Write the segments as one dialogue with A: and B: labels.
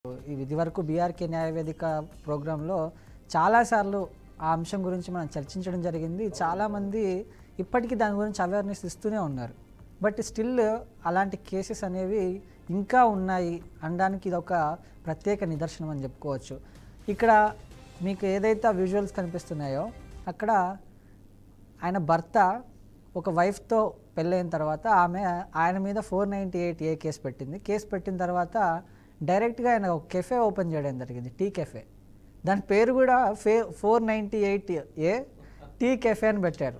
A: ఇది వరకు బీఆర్కే న్యాయవేదిక ప్రోగ్రాంలో చాలాసార్లు ఆ అంశం గురించి మనం చర్చించడం జరిగింది. చాలామంది ఇప్పటికీ దాని గురించి అవేర్నెస్ ఇస్తూనే ఉన్నారు. బట్ స్టిల్ అలాంటి కేసెస్ అనేవి ఇంకా ఉన్నాయి అనడానికి ఇది ఒక ప్రత్యేక నిదర్శనం అని చెప్పుకోవచ్చు. ఇక్కడ మీకు ఏదైతే విజువల్స్ కనిపిస్తున్నాయో అక్కడ ఆయన భర్త ఒక వైఫ్తో పెళ్ళైన తర్వాత ఆయన మీద 498A కేసు పెట్టింది. కేసు పెట్టిన తర్వాత డైరెక్ట్గా ఆయన ఒక కెఫే ఓపెన్ చేయడం జరిగింది, టీ కెఫే. దాని పేరు కూడా 498A టీ కెఫే అని పెట్టారు.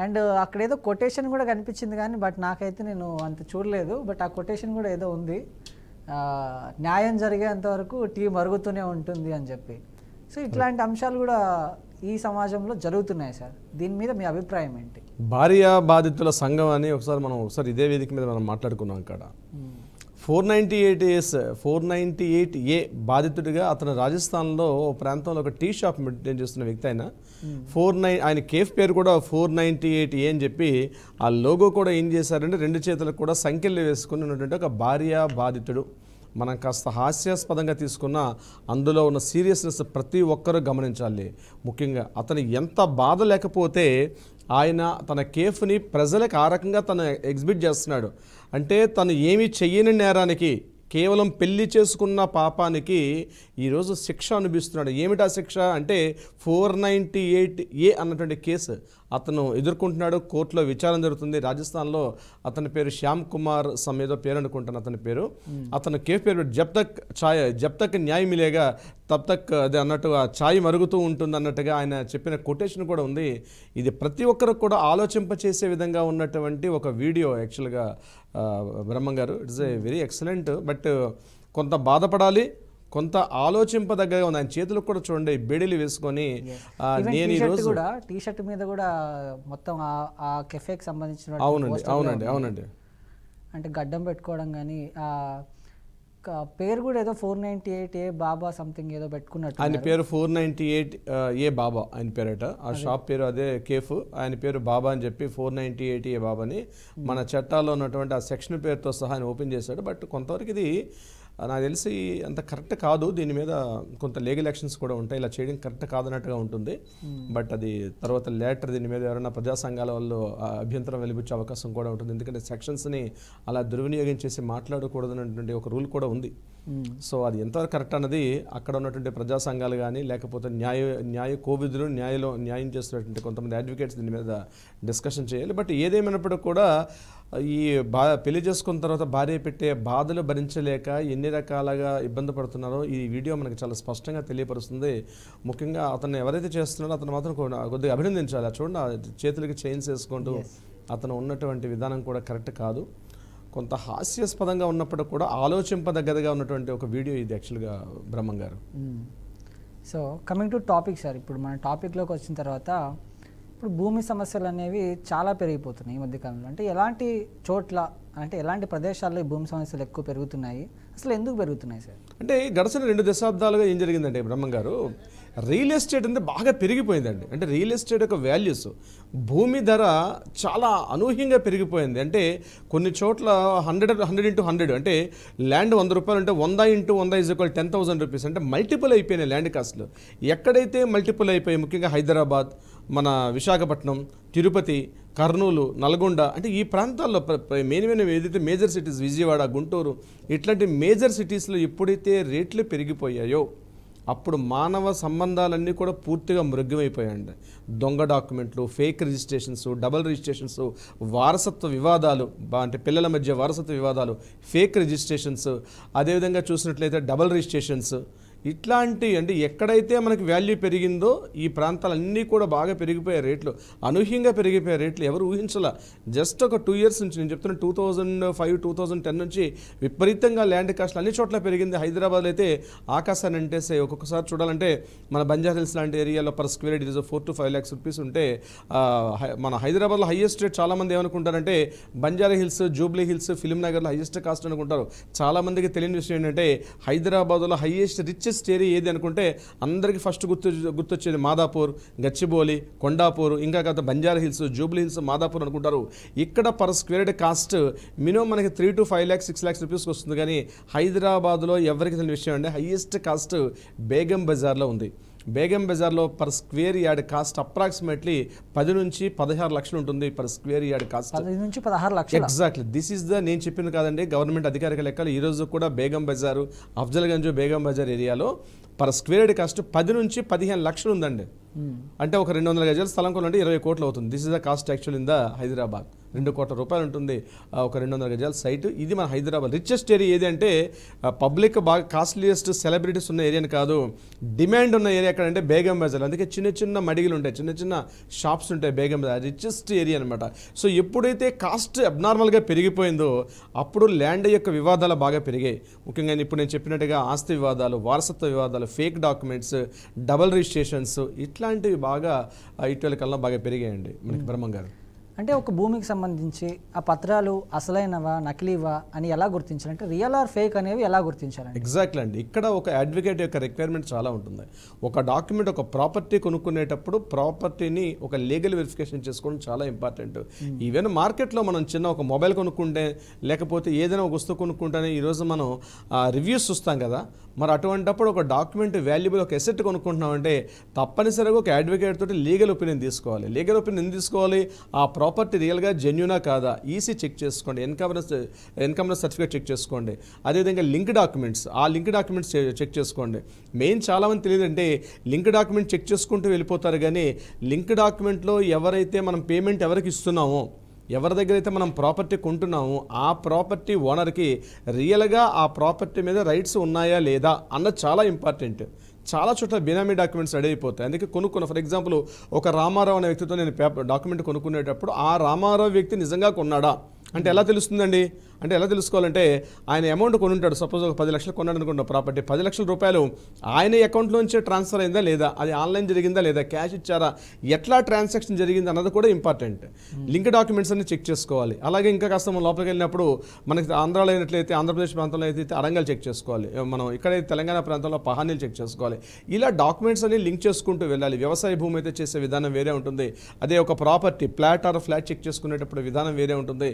A: అండ్ అక్కడ ఏదో కొటేషన్ కూడా కనిపించింది కానీ నాకైతే నేను అంత చూడలేదు. బట్ ఆ కొటేషన్ కూడా ఏదో ఉంది, న్యాయం జరిగేంత వరకు టీ మరుగుతూనే ఉంటుంది అని చెప్పి. సో ఇట్లాంటి అంశాలు కూడా ఈ సమాజంలో జరుగుతున్నాయి సార్. దీని మీద మీ అభిప్రాయం ఏంటి?
B: భార్య బాధితుల సంఘం అని ఒకసారి ఇదే వేదిక మీద మనం మాట్లాడుకున్నాం. అక్కడ 498A బాధితుడిగా అతను రాజస్థాన్లో ప్రాంతంలో ఒక టీ షాప్ మెయింటైన్ చేస్తున్న వ్యక్తి. ఆయన కేఫ్ పేరు కూడా 498A అని చెప్పి ఆ లోగో కూడా ఏం చేశారంటే రెండు చేతులకు కూడా సంఖ్యలు వేసుకుని ఉన్నటువంటి ఒక భార్య బాధితుడు. మనం కాస్త హాస్యాస్పదంగా తీసుకున్న అందులో ఉన్న సీరియస్నెస్ ప్రతి ఒక్కరూ గమనించాలి. ముఖ్యంగా అతను ఎంత బాధ లేకపోతే ఆయన తన కేఫ్ని ప్రజలకు ఆ రకంగా తను ఎగ్జిబిట్ చేస్తున్నాడు. అంటే తను ఏమీ చెయ్యని నేరానికి, కేవలం పెళ్లి చేసుకున్న పాపానికి ఈరోజు శిక్ష అనుభవిస్తున్నాడు. ఏమిటా శిక్ష అంటే 498A అన్నటువంటి కేసు అతను ఎదుర్కొంటున్నాడు. కోర్టులో విచారణ జరుగుతుంది. రాజస్థాన్లో అతని పేరు శ్యామ్ కుమార్ ఏదో పేరు అనుకుంటాను అతని పేరు. అతను కేఫ్ పేరు జబ్ తక్ న్యాయ మిలేగా తబ్ తక్ అదే అన్నట్టుగా ఛాయ్ మరుగుతూ ఉంటుంది అన్నట్టుగా ఆయన చెప్పిన కొటేషన్ కూడా ఉంది. ఇది ప్రతి ఒక్కరికి కూడా ఆలోచింపచేసే విధంగా ఉన్నటువంటి ఒక వీడియో. యాక్చువల్గా బ్రహ్మం గారు, it's a very excellent. But కొంత బాధపడాలి, కొంత ఆలోచింపదగ్గగా ఉంది. ఆయన చేతులకు కూడా చూడండి బేడీలు వేసుకొని. నేను ఈరోజు
A: టీ షర్ట్ మీద కూడా మొత్తం ఆ కెఫేకి సంబంధించిన
B: అవునండి
A: అంటే గడ్డం పెట్టుకోవడం కానీ పేరు కూడా ఏదో 498A బాబా సంథింగ్ ఏదో పెట్టుకున్నట్టు.
B: ఆయన పేరు 498A బాబా ఆయన పేరట. ఆ షాప్ పేరు అదే కేఫ్. ఆయన పేరు బాబా అని చెప్పి 498A బాబా అని మన చట్టాల్లో ఉన్నటువంటి ఆ సెక్షన్ పేరుతో సహా ఆయన ఓపెన్ చేశాడు. బట్ కొంతవరకు ఇది నాకు తెలిసి అంత కరెక్ట్ కాదు. దీని మీద కొంత లీగల్ యాక్షన్స్ కూడా ఉంటాయి. ఇలా చేయడం కరెక్ట్ కాదన్నట్టుగా ఉంటుంది. బట్ అది తర్వాత లేటర్ దీని మీద ఎవరైనా ప్రజా సంఘాల వాళ్ళు అభ్యంతరం వెలిపించే అవకాశం కూడా ఉంటుంది. ఎందుకంటే సెక్షన్స్ని అలా దుర్వినియోగం చేసి మాట్లాడకూడదు అనేటువంటి ఒక రూల్ కూడా ఉంది. సో అది ఎంతవరకు కరెక్ట్ అన్నది అక్కడ ఉన్నటువంటి ప్రజా సంఘాలు కానీ లేకపోతే న్యాయ కోవిదులు న్యాయం చేస్తున్నటువంటి కొంతమంది అడ్వకేట్స్ దీని మీద డిస్కషన్ చేయాలి. బట్ ఏదేమైనప్పటికీ కూడా ఈ పెళ్లి చేసుకున్న తర్వాత భార్య పెట్టే బాధలు భరించలేక ఎన్ని రకాలుగా ఇబ్బంది పడుతున్నారో ఈ వీడియో మనకు చాలా స్పష్టంగా తెలియపరుస్తుంది. ముఖ్యంగా అతను ఎవరైతే చేస్తున్నారో అతను మాత్రం కొద్దిగా అభినందించాలి. చూడండి చేతులకి చైన్స్ వేసుకుంటూ అతను ఉన్నటువంటి విధానం కూడా కరెక్ట్ కాదు. కొంత హాస్యాస్పదంగా ఉన్నప్పుడు కూడా ఆలోచింపదగ్గరగా ఉన్నటువంటి ఒక వీడియో ఇది యాక్చువల్గా బ్రహ్మం గారు.
A: So coming to topic sir, ఇప్పుడు మన టాపిక్లోకి వచ్చిన తర్వాత ఇప్పుడు భూమి సమస్యలు అనేవి చాలా పెరిగిపోతున్నాయి ఈ మధ్యకాలంలో. అంటే ఎలాంటి చోట్ల అంటే ఎలాంటి ప్రదేశాల్లో ఈ భూమి సమస్యలు ఎక్కువ పెరుగుతున్నాయి, అసలు ఎందుకు పెరుగుతున్నాయి సార్?
B: అంటే గడిచిన 2 దశాబ్దాలుగా ఏం జరిగిందంటే బ్రహ్మం గారు, రియల్ ఎస్టేట్ అంటే బాగా పెరిగిపోయిందండి. అంటే రియల్ ఎస్టేట్ యొక్క వాల్యూస్, భూమి ధర చాలా అనూహ్యంగా పెరిగిపోయింది. అంటే కొన్ని చోట్ల 100 అంటే ల్యాండ్ 100 రూపాయలు అంటే 100 × 100 = 10,000 రూపీస్. అంటే మల్టిపుల్ అయిపోయినాయి ల్యాండ్ కాస్ట్లు. ఎక్కడైతే మల్టిపుల్ అయిపోయి ముఖ్యంగా హైదరాబాద్, మన విశాఖపట్నం, తిరుపతి, కర్నూలు, నల్గొండ అంటే ఈ ప్రాంతాల్లో మెయిన్ ఏదైతే మేజర్ సిటీస్ విజయవాడ, గుంటూరు ఇట్లాంటి మేజర్ సిటీస్లో ఎప్పుడైతే రేట్లు పెరిగిపోయాయో అప్పుడు మానవ సంబంధాలన్నీ కూడా పూర్తిగా మృగ్యమైపోయాయండి. దొంగ డాక్యుమెంట్లు, ఫేక్ రిజిస్ట్రేషన్స్, డబుల్ రిజిస్ట్రేషన్స్, వారసత్వ వివాదాలు, అంటే పిల్లల మధ్య వారసత్వ వివాదాలు, ఫేక్ రిజిస్ట్రేషన్స్, అదేవిధంగా చూసినట్లయితే డబుల్ రిజిస్ట్రేషన్స్, ఇట్లాంటి అంటే ఎక్కడైతే మనకి వాల్యూ పెరిగిందో ఈ ప్రాంతాలన్నీ కూడా బాగా పెరిగిపోయే రేట్లు, అనూహ్యంగా పెరిగిపోయే రేట్లు ఎవరు ఊహించాల. జస్ట్ ఒక 2 years నుంచి నేను చెప్తున్నా 2005-2010 నుంచి విపరీతంగా ల్యాండ్ కాస్ట్లు అన్ని చోట్ల పెరిగింది. హైదరాబాద్లో అయితే ఆకాశాన్ని అంటేసే ఒక్కొక్కసారి చూడాలంటే మన బంజారా హిల్స్ లాంటి ఏరియాలో per square yard 4 to 5 lakhs rupees ఉంటే మన హైదరాబాద్లో హైయెస్ట్ రేట్ చాలామంది ఏమనుకుంటారంటే Banjara hills, Jubilee hills, film నగర్లో హైయెస్ట్ కాస్ట్ అనుకుంటారు. చాలామందికి తెలియని విషయం ఏంటంటే హైదరాబాద్లో హైయెస్ట్ రిచ్ రిచెస్ట్ ఏరియా ఏది అనుకుంటే అందరికీ ఫస్ట్ గుర్తొచ్చేది మాదాపూర్, గచ్చిబౌలి, కొండాపూర్, ఇంకా కాదు Banjara hills, Jubilee hills, Madhapur అనుకుంటారు. ఇక్కడ per square yard cost minimum మనకి 3 to 5 lakhs 6 lakhs రూపీస్కి వస్తుంది. కానీ హైదరాబాద్లో ఎవరికి తెలియని విషయం అంటే హైయెస్ట్ కాస్ట్ బేగం బజార్లో ఉంది. బేగం బజార్లో per square yard cost approximately 10 నుంచి 16 లక్షలు ఉంటుంది పర్ స్క్వేర్ యార్డ్ కాస్ట్.
A: 10 నుంచి 16 లక్షలు.
B: ఎగ్జాక్ట్లీ దిస్ ఈస్ ద నేను చెప్పింది కాదండి, గవర్నమెంట్ అధికారిక లెక్కలు. ఈ రోజు కూడా బేగం బజారు, అఫ్జల్గంజ్, బేగం బజార్ ఏరియాలో పర్ స్క్వేర్ యార్డ్ కాస్ట్ 10 నుంచి 15 లక్షలు ఉందండి. అంటే ఒక 200 గజాల స్థలం కొనంటే 20 కోట్లు అవుతుంది. This is the cost actual in the Hyderabad. 2 కోట్ల రూపాయలు ఉంటుంది ఒక 200 గజాల సైట్. ఇది మన హైదరాబాద్ రిచెస్ట్ ఏరియా ఏది అంటే పబ్లిక్ బాగా కాస్ట్లీయెస్ట్ సెలబ్రిటీస్ ఉన్న ఏరియాని కాదు, డిమాండ్ ఉన్న ఏరియా ఎక్కడంటే బేగం బజార్. అందుకే చిన్న చిన్న మడిగలు ఉంటాయి, చిన్న చిన్న షాప్స్ ఉంటాయి. బేగం బజార్ రిచెస్ట్ ఏరియా అనమాట. సో ఎప్పుడైతే కాస్ట్ అబ్నార్మల్గా పెరిగిపోయిందో అప్పుడు ల్యాండ్ యొక్క వివాదాలు బాగా పెరిగాయి. ముఖ్యంగా ఇప్పుడు నేను చెప్పినట్టుగా ఆస్తి వివాదాలు, వారసత్వ వివాదాలు, ఫేక్ డాక్యుమెంట్స్, డబల్ రిజిస్ట్రేషన్స్, ఇట్లాంటివి బాగా ఇటీవల కాలంలో బాగా పెరిగాయండి మనకి బ్రహ్మం గారు.
A: అంటే ఒక భూమికి సంబంధించి ఆ పత్రాలు అసలైనవా నకిలీవా అని ఎలా గుర్తించాలంటే రియల్ ఆర్ ఫేక్ అనేవి ఎలా గుర్తించాలంటే?
B: ఎగ్జాక్ట్లీ అండి. ఇక్కడ ఒక అడ్వకేట్ యొక్క రిక్వైర్మెంట్ చాలా ఉంటుంది. ఒక డాక్యుమెంట్, ఒక ప్రాపర్టీ కొనుక్కునేటప్పుడు ప్రాపర్టీని ఒక లీగల్ వెరిఫికేషన్ చేసుకోవడం చాలా ఇంపార్టెంట్. ఈవెన్ మార్కెట్లో మనం చిన్న ఒక మొబైల్ కొనుక్కుంటే లేకపోతే ఏదైనా ఒక వస్తువు కొనుక్కుంటేనే ఈరోజు మనం రివ్యూస్ చూస్తాం కదా. మరి అటువంటిప్పుడు ఒక డాక్యుమెంట్ వాల్యుబుల్ ఒక ఎసెట్ కొనుక్కుంటున్నామంటే తప్పనిసరిగా ఒక అడ్వకేట్ తోటి లీగల్ ఒపీనియన్ తీసుకోవాలి. లీగల్ ఒపీనియన్ తీసుకోవాలి. ఆ ప్రాపర్టీ రియల్గా జెన్యునా కాదా ఈసీ చెక్ చేసుకోండి, ఇన్కమ్ సర్టిఫికేట్ చెక్ చేసుకోండి. అదేవిధంగా లింక్ డాక్యుమెంట్స్, ఆ లింక్ డాక్యుమెంట్స్ చెక్ చేసుకోండి. మెయిన్ చాలామంది తెలియదంటే లింక్ డాక్యుమెంట్ చెక్ చేసుకుంటూ వెళ్ళిపోతారు. కానీ లింక్ డాక్యుమెంట్లో ఎవరైతే మనం పేమెంట్ ఎవరికి ఇస్తున్నామో, ఎవరి దగ్గర అయితే మనం ప్రాపర్టీ కొంటున్నామో ఆ ప్రాపర్టీ ఓనర్కి రియల్గా ఆ ప్రాపర్టీ మీద రైట్స్ ఉన్నాయా లేదా అన్నది చాలా ఇంపార్టెంట్. చాలా చోట్ల బినామీ డాక్యుమెంట్స్ రెడీ అయిపోతాయి. అందుకే ఫర్ ఎగ్జాంపుల్ ఒక రామారావు అనే వ్యక్తితో నేను డాక్యుమెంట్ కొనుక్కునేటప్పుడు ఆ రామారావు వ్యక్తి నిజంగా కొన్నాడా అంటే ఎలా తెలుస్తుందండి? అంటే ఎలా తెలుసుకోవాలంటే ఆయన అమౌంట్ కొనుంటాడు. సపోజ్ ఒక 10 లక్షలు కొన్నాడు అనుకుంటాం ప్రాపర్టీ, 10 లక్షల రూపాయలు ఆయన అకౌంట్లోంచి ట్రాన్స్ఫర్ అయిందా లేదా, అది ఆన్లైన్ జరిగిందా లేదా, క్యాష్ ఇచ్చారా, ఎట్లా ట్రాన్సాక్షన్ జరిగింది అన్నది కూడా ఇంపార్టెంట్. లింక్ డాక్యుమెంట్స్ అన్ని చెక్ చేసుకోవాలి. అలాగే ఇంకా కాస్త మనం లోపలికి వెళ్ళినప్పుడు మనకి ఆంధ్రాలో అయినట్లయితే ఆంధ్రప్రదేశ్ ప్రాంతంలో అయితే అరంగల్ చెక్ చేసుకోవాలి, మనం ఇక్కడైతే తెలంగాణ ప్రాంతంలో పహానీలు చెక్ చేసుకోవాలి. ఇలా డాక్యుమెంట్స్ అన్ని లింక్ చేసుకుంటూ వెళ్ళాలి. వ్యవసాయ భూమి అయితే చేసే విధానం వేరే ఉంటుంది. అదే ఒక property flat or flat check చేసుకునేటప్పుడు విధానం వేరే ఉంటుంది.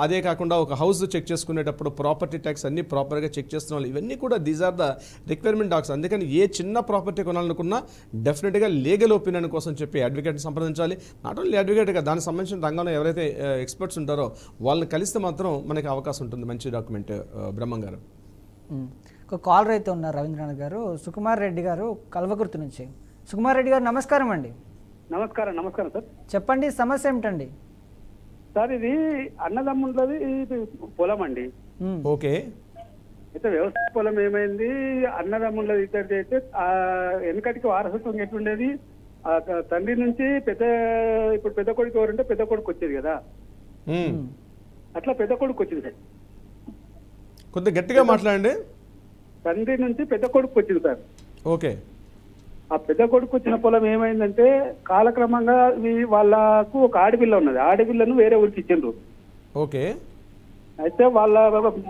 B: అదే కాకుండా ఒక హౌస్ చెక్ చేసుకునేటప్పుడు ప్రాపర్టీ ట్యాక్స్ అన్ని ప్రాపర్గా చెక్ చేస్తున్న ఇవన్నీ కూడా these are the requirement docs. అందుకని ఏ చిన్న ప్రాపర్టీ కొనాలనుకున్నా డెఫినెట్గా లీగల్ ఒపీనియన్ కోసం చెప్పి అడ్వకేట్ని సంప్రదించాలి. నాట్ ఓన్లీ అడ్వకేట్గా దానికి సంబంధించిన రంగంలో ఎవరైతే ఎక్స్పర్ట్స్ ఉంటారో వాళ్ళని కలిస్తే మాత్రం మనకి అవకాశం ఉంటుంది. మంచి డాక్యుమెంట్. బ్రహ్మం గారు
A: ఒక కాలర్ అయితే ఉన్నారు రవీంద్రనాథ్ గారు, సుకుమార్ రెడ్డి గారు కల్వకుర్తి నుంచి. సుకుమార్ రెడ్డి గారు నమస్కారం అండి.
C: నమస్కారం సార్.
A: చెప్పండి సమస్య ఏమిటండి?
C: సార్ ఇది అన్నదమ్ములది పొలం అండి.
B: ఓకే.
C: అయితే వ్యవసాయ పొలం ఏమైంది, అన్నదమ్ములది ఇద్దరిది అయితే వెనకటికి వారసత్వం ఎట్లుండేది, తండ్రి నుంచి ఇప్పుడు పెద్ద కొడుకు ఎవరంటే పెద్ద కొడుకు వచ్చేది కదా, అట్లా పెద్ద కొడుకు వచ్చింది సార్.
B: కొద్దిగా గట్టిగా మాట్లాడండి.
C: తండ్రి నుంచి పెద్ద కొడుకు వచ్చింది సార్.
B: ఓకే.
C: ఆ పెద్ద కొడుకు వచ్చిన పొలం ఏమైందంటే కాలక్రమంగా వాళ్ళకు ఒక ఆడపిల్ల ఉన్నది, ఆడపిల్లను వేరే ఊరికి ఇచ్చిండ్రు.
B: ఓకే.
C: అయితే వాళ్ళ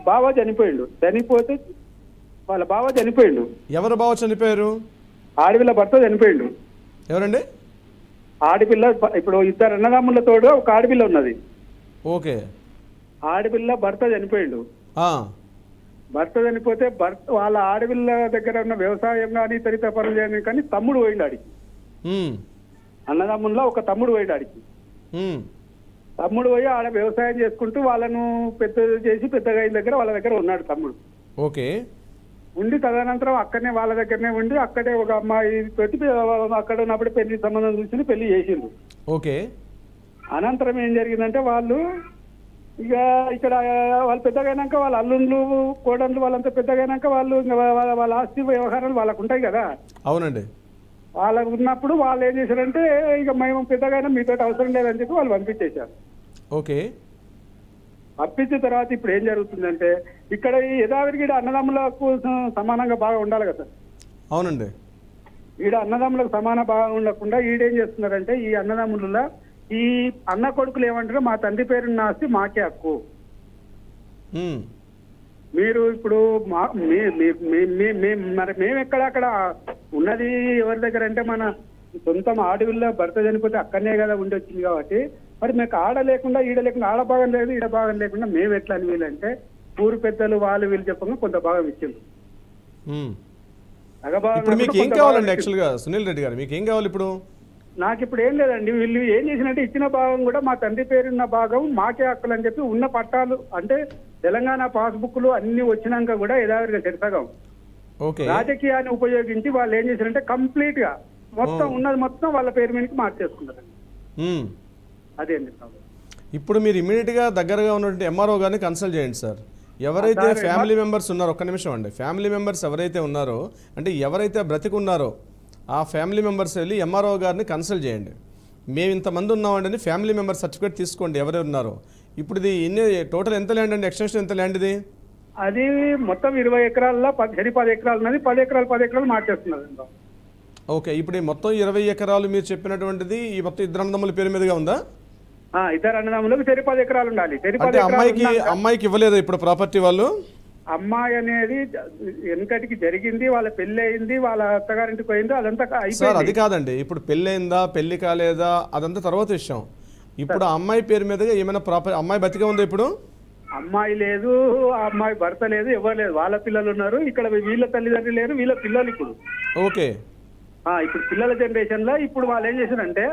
C: బావ చనిపోతే వాళ్ళ బావ చనిపోయిండు.
B: ఎవరు బావ చనిపోయారు?
C: ఆడపిల్ల భర్త చనిపోయిండు.
B: ఎవరండి?
C: ఆడపిల్ల. ఇప్పుడు ఇద్దరు అన్నదమ్ములతోడు ఒక ఆడపిల్ల ఉన్నది.
B: ఓకే.
C: ఆడపిల్ల భర్త చనిపోయిండు. భర్త చనిపోతే వాళ్ళ ఆడపిల్ల దగ్గర ఉన్న వ్యవసాయం కానీ ఇతరిత పనులు చేయని కానీ తమ్ముడు పోయిండు ఆడికి. అన్నదమ్ముల్లో ఒక తమ్ముడు పోయిండు ఆడికి. తమ్ముడు పోయి ఆడ వ్యవసాయం చేసుకుంటూ వాళ్ళను పెద్దగా అయిన దగ్గర వాళ్ళ దగ్గర ఉన్నాడు తమ్ముడు.
B: ఓకే.
C: ఉండి తదనంతరం అక్కడనే వాళ్ళ దగ్గరనే ఉండి అక్కడే ఒక అమ్మాయి పెట్టి అక్కడ ఉన్నప్పుడు పెళ్లి సంబంధం చూసి పెళ్లి చేసిండు.
B: ఓకే.
C: అనంతరం ఏం జరిగిందంటే వాళ్ళు ఇక్కడ వాళ్ళు పెద్దగైనాక వాళ్ళ అల్లుండ్లు కోడళ్ళు వాళ్ళంతా పెద్దగైనాక వాళ్ళు వాళ్ళ ఆస్తి వ్యవహారాలు వాళ్ళకు ఉంటాయి కదా.
B: అవునండి.
C: వాళ్ళకు ఉన్నప్పుడు వాళ్ళు ఏం చేశారంటే మేము పెద్దగైనా మీతో అవసరం లేదని చెప్పి వాళ్ళు పంపించేశారు.
B: ఓకే.
C: పంపించిన తర్వాత ఇప్పుడు ఏం జరుగుతుందంటే ఇక్కడ ఈ యథావిధిగా అన్నదమ్ములకు సమానంగా బాగా ఉండాలి కదా.
B: అవునండి.
C: ఈడ అన్నదమ్ములకు సమాన బాగా ఉండకుండా ఈడేం చేస్తున్నారంటే ఈ అన్నదమ్ములలో ఈ అన్న కొడుకులు ఏమంటారు, మా తండ్రి పేరున్న ఆస్తి మాకే హక్కు, మీరు ఇప్పుడు మరి మేము ఎక్కడ అక్కడ ఉన్నది ఎవరి దగ్గర అంటే మన సొంతం ఆడవిల్లో భర్త చనిపోతే అక్కడనే కదా ఉండి వచ్చింది కాబట్టి మరి మీకు ఆడ లేకుండా ఈడ లేకుండా ఆడ భాగం లేదు ఈడ భాగం లేకుండా మేము ఎట్లా అని వీళ్ళంటే ఊరు పెద్దలు వాళ్ళు వీళ్ళు చెప్పగా కొంత భాగం ఇచ్చింది.
B: ఇప్పుడు మీకు ఏం కావాలండి యాక్చువల్గా సునీల్ రెడ్డి గారు, మీకు ఏం కావాలి ఇప్పుడు?
C: నాకు ఇప్పుడు ఏం లేదండి, వీళ్ళు ఏం చేసినట్టే ఇచ్చిన భాగం కూడా మా తండ్రి పేరున్న భాగం మాకే హక్కులు అని చెప్పి ఉన్న పట్టాలు అంటే తెలంగాణ పాస్బుక్లు అన్ని వచ్చినాక కూడా యథావిధిగా చెరసగం రాజకీయాన్ని ఉపయోగించి వాళ్ళు ఏం చేశారంటే కంప్లీట్ గా మొత్తం ఉన్నది మొత్తం వాళ్ళ పేరు మీదకి మార్చేసుకున్నారు. అదే అండి.
B: ఇప్పుడు మీరు ఇమీడియట్ గా దగ్గరగా ఉన్నటువంటి ఎంఆర్ఓ గారిని కన్సల్ట్ చేయండి సార్. ఎవరైతే ఫ్యామిలీ మెంబర్స్ ఉన్నారో, ఒక్క నిమిషం అండి, ఫ్యామిలీ మెంబర్స్ ఎవరైతే ఉన్నారో అంటే ఎవరైతే బ్రతికున్నారో ఆ ఫ్యామిలీ మెంబర్స్ వెళ్ళి ఎంఆర్ఓ గారిని కన్సల్ట్ చేయండి. మేము ఇంతమంది ఉన్నామండి ఫ్యామిలీ మెంబర్ సర్టిఫికేట్ తీసుకోండి ఎవరెవరు ఉన్నారో. ఇప్పుడు ఇది టోటల్ ఎంత ల్యాండ్ అండి, ఎక్స్టెన్షన్ ఎంత ల్యాండ్ ఇది?
C: అది మొత్తం 20 ఎకరాల్లో 10 ఎకరాలు ఉన్నది, 10 ఎకరాలు మార్చేస్తున్నారు.
B: ఓకే, ఇప్పుడు మొత్తం 20 ఎకరాలు మీరు చెప్పినటువంటిది ఈ మొత్తం ఇద్దరు అన్నదమ్ముల పేరు మీదుగా ఉందా?
C: ఇద్దరు అన్నదమ్ములకు 10 ఎకరాలు ఉండాలి.
B: అమ్మాయికి ఇవ్వలేదు ఇప్పుడు ప్రాపర్టీ వాళ్ళు?
C: అమ్మాయి అనేది వెనకటికి జరిగింది, వాళ్ళ పెళ్లి అయింది, వాళ్ళ అత్తగారింటికి పోయింది, అదంతా
B: సార్ అది కాదండి. ఇప్పుడు పెళ్లి అయిందా పెళ్లి కాలేదా అదంతా తర్వాత విషయం. ఇప్పుడు అమ్మాయి పేరు మీదుగా ఏమైనా ప్రాపర్టీ, అమ్మాయి బతికే ఉందా ఇప్పుడు?
C: అమ్మాయి లేదు, ఆ అమ్మాయి భర్త లేదు, ఎవరు లేదు. వాళ్ళ పిల్లలు ఉన్నారు ఇక్కడ, వీళ్ళ తల్లిదండ్రులు లేరు, వీళ్ళ పిల్లలు ఇప్పుడు.
B: ఓకే,
C: ఇప్పుడు పిల్లల జనరేషన్ లో ఇప్పుడు వాళ్ళు ఏం చేశారంటే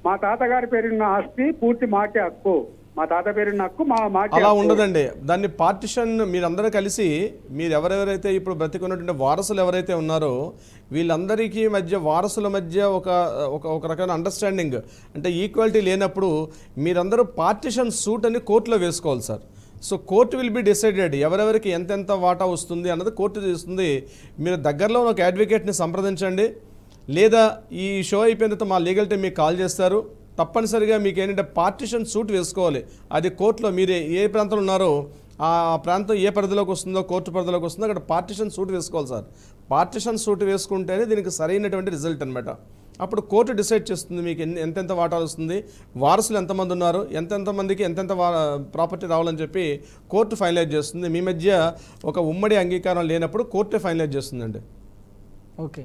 C: మా తాతగారి పేరున్న ఆస్తి పూర్తి మాకే హక్కు, మా తాత పేరున్న హక్కు మాకే.
B: అలా ఉండదండి, దాన్ని పార్టిషన్ మీరందరూ కలిసి మీరు ఎవరెవరైతే ఇప్పుడు బ్రతికున్నటువంటి వారసులు ఎవరైతే ఉన్నారో వీళ్ళందరికీ మధ్య వారసుల మధ్య ఒక రకమైన అండర్స్టాండింగ్ అంటే ఈక్వాలిటీ లేనప్పుడు మీరందరూ పార్టిషన్ సూట్ అని కోర్టులో వేసుకోవాలి sir. So court will be decided ఎవరెవరికి ఎంతెంత వాటా వస్తుంది అన్నది కోర్టు చేస్తుంది. మీరు దగ్గరలో ఒక అడ్వకేట్ని సంప్రదించండి, లేదా ఈ షో అయిపోయిన తర్వాత మా లీగల్ టీం మీకు కాల్ చేస్తారు. తప్పనిసరిగా మీకు ఏంటంటే పార్టిషన్ సూట్ వేసుకోవాలి. అది కోర్టులో మీరు ఏ ప్రాంతంలో ఉన్నారో ఆ ప్రాంతం ఏ పరిధిలోకి వస్తుందో కోర్టు పరిధిలోకి వస్తుందో అక్కడ పార్టిషన్ సూట్ వేసుకోవాలి సార్. పార్టిషన్ సూట్ వేసుకుంటేనే దీనికి సరైనటువంటి రిజల్ట్ అనమాట. అప్పుడు కోర్టు డిసైడ్ చేస్తుంది మీకు ఎంతెంత వాటాలు వస్తుంది, వారసులు ఎంతమంది ఉన్నారు, ఎంతెంతమందికి ఎంతెంత ప్రాపర్టీ రావాలని చెప్పి కోర్టు ఫైనలైజ్ చేస్తుంది. మీ మధ్య ఒక ఉమ్మడి అంగీకారం లేనప్పుడు కోర్టే ఫైనలైజ్ చేస్తుందండి.
A: ఓకే,